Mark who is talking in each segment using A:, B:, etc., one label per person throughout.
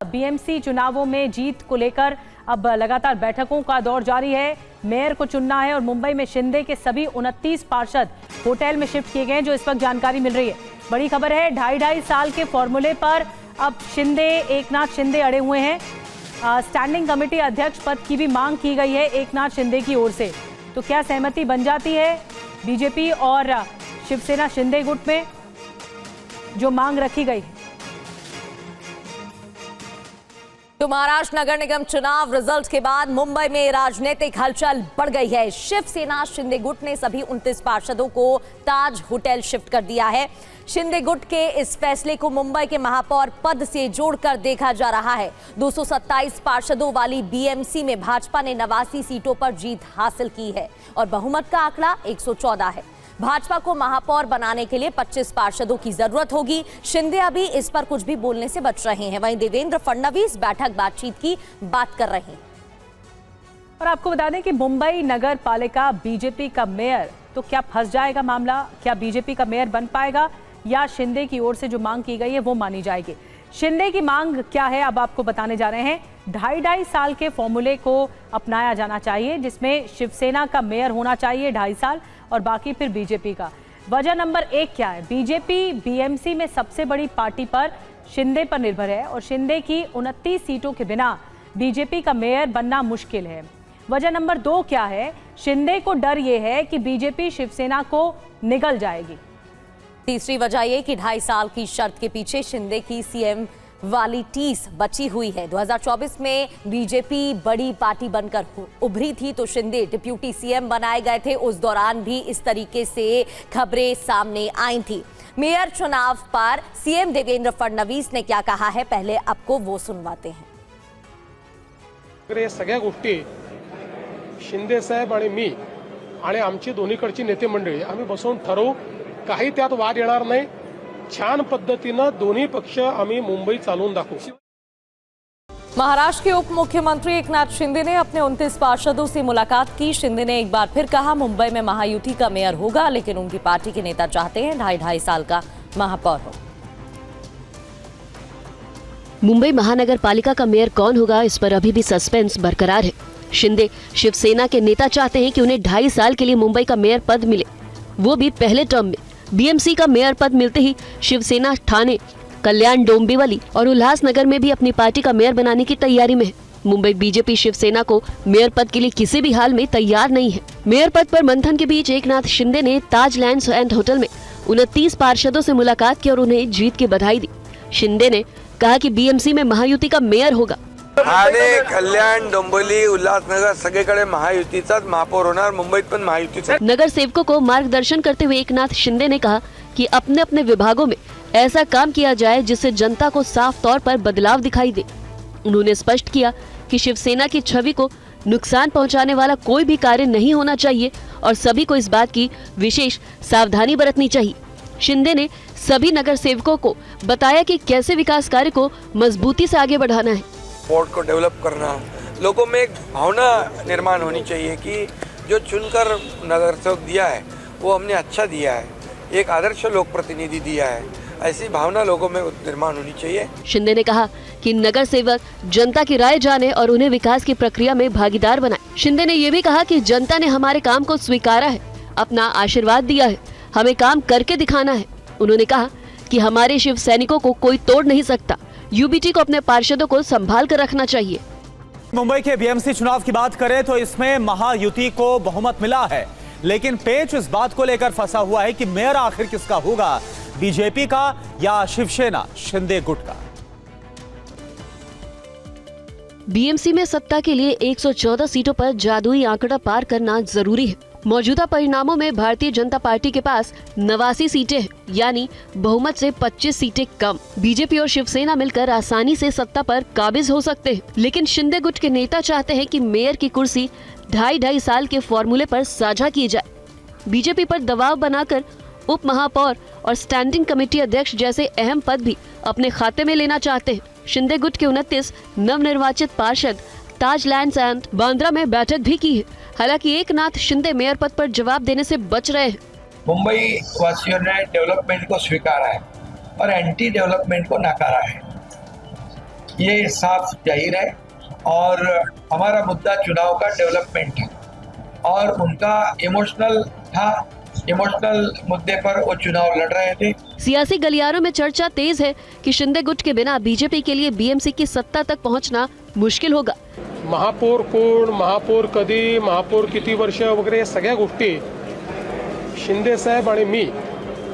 A: BMC चुनावों में जीत को लेकर अब लगातार बैठकों का दौर जारी है। मेयर को चुनना है और मुंबई में शिंदे के सभी 29 पार्षद होटल में शिफ्ट किए गए हैं, जो इस वक्त जानकारी मिल रही है। बड़ी खबर है, 2.5 साल के फॉर्मूले पर अब एकनाथ शिंदे अड़े हुए हैं। स्टैंडिंग कमेटी अध्यक्ष पद की भी मांग की गई है एकनाथ शिंदे की ओर से। तो क्या सहमति बन जाती है बीजेपी और शिवसेना शिंदे गुट में जो मांग रखी गई है?
B: तो महाराष्ट्र नगर निगम चुनाव रिजल्ट के बाद मुंबई में राजनीतिक हलचल बढ़ गई है। शिवसेना शिंदे गुट ने सभी 29 पार्षदों को ताज होटल शिफ्ट कर दिया है। शिंदे गुट के इस फैसले को मुंबई के महापौर पद से जोड़कर देखा जा रहा है। 227 पार्षदों वाली बीएमसी में भाजपा ने 89 सीटों पर जीत हासिल की है और बहुमत का आंकड़ा 114 है। भाजपा को महापौर बनाने के लिए 25 पार्षदों की जरूरत होगी। शिंदे अभी इस पर कुछ भी बोलने से बच रहे हैं। वहीं देवेंद्र फडणवीस बातचीत की बात कर रहे हैं।
A: और आपको बता दें कि मुंबई नगर पालिका बीजेपी का मेयर, तो क्या फंस जाएगा मामला? क्या बीजेपी का मेयर बन पाएगा या शिंदे की ओर से जो मांग की गई है वो मानी जाएगी? शिंदे की मांग क्या है अब आपको बताने जा रहे हैं। 2.5 साल के फॉर्मूले को अपनाया जाना चाहिए, जिसमें शिवसेना का मेयर होना चाहिए 2.5 साल और बाकी फिर बीजेपी का। वजह नंबर 1 क्या है? बीजेपी बीएमसी में सबसे बड़ी पार्टी पर शिंदे पर निर्भर है और शिंदे की 29 सीटों के बिना बीजेपी का मेयर बनना मुश्किल है। वजह नंबर 2 क्या है? शिंदे को डर ये है कि बीजेपी शिवसेना को निगल जाएगी।
B: तीसरी वजह ये कि 2.5 साल की शर्त के पीछे शिंदे की सीएम वाली टीस बची हुई है। 2024 में बीजेपी बड़ी पार्टी बनकर उभरी थी तो शिंदे डिप्यूटी सीएम बनाए गए थे। उस दौरान भी इस तरीके से खबरें सामने आई थी। मेयर चुनाव पर सीएम देवेंद्र फडणवीस ने क्या कहा है, पहले आपको वो सुनवाते हैं।
C: या सगळ्या गोष्टी शिंदे साहेब आणि मी आणि आमची दोन्हीकडची नेते मंडळी आम्ही बसवून ठरवू। काही त्यात वाद येणार नाही। छान पद्धतीनं दोन्ही पक्ष आम्ही मुंबई चालवून दाखवू।
B: महाराष्ट्र के उप मुख्यमंत्री एकनाथ शिंदे ने अपने 29 पार्षदों से मुलाकात की। शिंदे ने एक बार फिर कहा मुंबई में महायुति का मेयर होगा, लेकिन उनकी पार्टी के नेता चाहते हैं 2.5 साल का महापौर हो।
D: मुंबई महानगर पालिका का मेयर कौन होगा, इस पर अभी भी सस्पेंस बरकरार है। शिंदे शिवसेना के नेता चाहते हैं कि उन्हें 2.5 साल के लिए मुंबई का मेयर पद मिले, वो भी पहले टर्म में। बीएमसी का मेयर पद मिलते ही शिवसेना ठाणे, कल्याण डोंबिवली और उल्लासनगर में भी अपनी पार्टी का मेयर बनाने की तैयारी में है। मुंबई बीजेपी शिवसेना को मेयर पद के लिए किसी भी हाल में तैयार नहीं है। मेयर पद पर मंथन के बीच एकनाथ शिंदे ने ताज लैंड्स एंड होटल में 29 पार्षदों से मुलाकात की और उन्हें जीत की बधाई दी। शिंदे ने कहा कि बीएमसी में महायुति का मेयर होगा।
E: ठाणे, कल्याण, डोंबिवली, उल्हासनगर सगळीकडे महायुतीचाच महापौर होणार। मुंबईत पण महायुतीचा।
D: नगर सेवकों को मार्गदर्शन करते हुए एकनाथ शिंदे ने कहा कि अपने अपने विभागों में ऐसा काम किया जाए जिससे जनता को साफ तौर पर बदलाव दिखाई दे। उन्होंने स्पष्ट किया कि शिवसेना की छवि को नुकसान पहुंचाने वाला कोई भी कार्य नहीं होना चाहिए और सभी को इस बात की विशेष सावधानी बरतनी चाहिए। शिंदे ने सभी नगर सेवकों को बताया कि कैसे विकास कार्य को मजबूती से आगे बढ़ाना है।
E: बोर्ड को डेवलप करना, लोगों में एक भावना निर्माण होनी चाहिए कि जो चुनकर नगर सेवक दिया है वो हमने अच्छा दिया है, एक आदर्श लोक प्रतिनिधि दिया है, ऐसी भावना लोगों में निर्माण होनी चाहिए।
D: शिंदे ने कहा कि नगर सेवक जनता की राय जाने और उन्हें विकास की प्रक्रिया में भागीदार बनाए। शिंदे ने ये भी कहा कि जनता ने हमारे काम को स्वीकारा है, अपना आशीर्वाद दिया है, हमें काम करके दिखाना है। उन्होंने कहा कि हमारे शिव सैनिकों को कोई तोड़ नहीं सकता। यूबीटी को अपने पार्षदों को संभाल कर रखना चाहिए।
F: मुंबई के बीएमसी चुनाव की बात करें तो इसमें महायुति को बहुमत मिला है, लेकिन पेच इस बात को लेकर फंसा हुआ है कि मेयर आखिर किसका होगा, बीजेपी का या शिवसेना शिंदे गुट का।
D: बीएमसी में सत्ता के लिए 114 सीटों पर जादुई आंकड़ा पार करना जरूरी है। मौजूदा परिणामों में भारतीय जनता पार्टी के पास 89 सीटें हैं, यानी बहुमत से 25 सीटें कम। बीजेपी और शिवसेना मिलकर आसानी से सत्ता पर काबिज हो सकते हैं, लेकिन शिंदे गुट के नेता चाहते हैं कि मेयर की कुर्सी 2.5 साल के फॉर्मूले पर साझा की जाए। बीजेपी पर दबाव बनाकर उप महापौर और स्टैंडिंग कमेटी अध्यक्ष जैसे अहम पद भी अपने खाते में लेना चाहते हैं। शिंदे गुट के 29 नवनिर्वाचित पार्षद ताज लैंड्स एंड बांद्रा में बैठक भी की है। हालांकि एकनाथ शिंदे मेयर पद पर जवाब देने से बच रहे हैं।
G: मुंबई वासियों ने डेवलपमेंट को स्वीकारा है और एंटी डेवलपमेंट को नकारा है। ये साफ जाहिर है। और हमारा मुद्दा चुनाव का डेवलपमेंट है और उनका इमोशनल था, इमोशनल मुद्दे पर वो चुनाव लड़ रहे थे।
D: सियासी गलियारों में चर्चा तेज है कि शिंदे गुट के बिना बीजेपी के लिए बीएमसी की सत्ता तक पहुंचना मुश्किल होगा।
C: महापौर कोण, महापौर कधी, महापौर किती वर्ष वगैरे या सगळ्या गोष्टी शिंदे साहेब आणि मी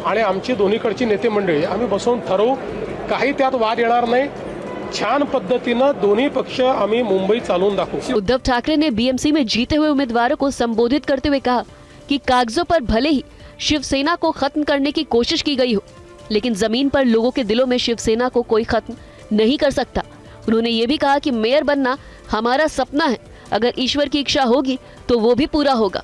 C: आणि आमची दोन्हीकडची नेते मंडळी आम्ही बसवून ठरवू। काही त्यात वाद येणार नाही। छान पद्धतीनं दोन्ही पक्ष आम्ही मुंबई चालवून दाखवू।
D: उद्धव ठाकरे ने बीएमसी में जीते हुए उम्मीदवारों को संबोधित करते हुए कहा कि कागजों पर भले ही शिवसेना को खत्म करने की कोशिश की गई हो, लेकिन जमीन पर लोगों के दिलों में शिवसेना को कोई खत्म नहीं कर सकता। उन्होंने ये भी कहा कि मेयर बनना हमारा सपना है, अगर ईश्वर की इच्छा होगी तो वो भी पूरा होगा।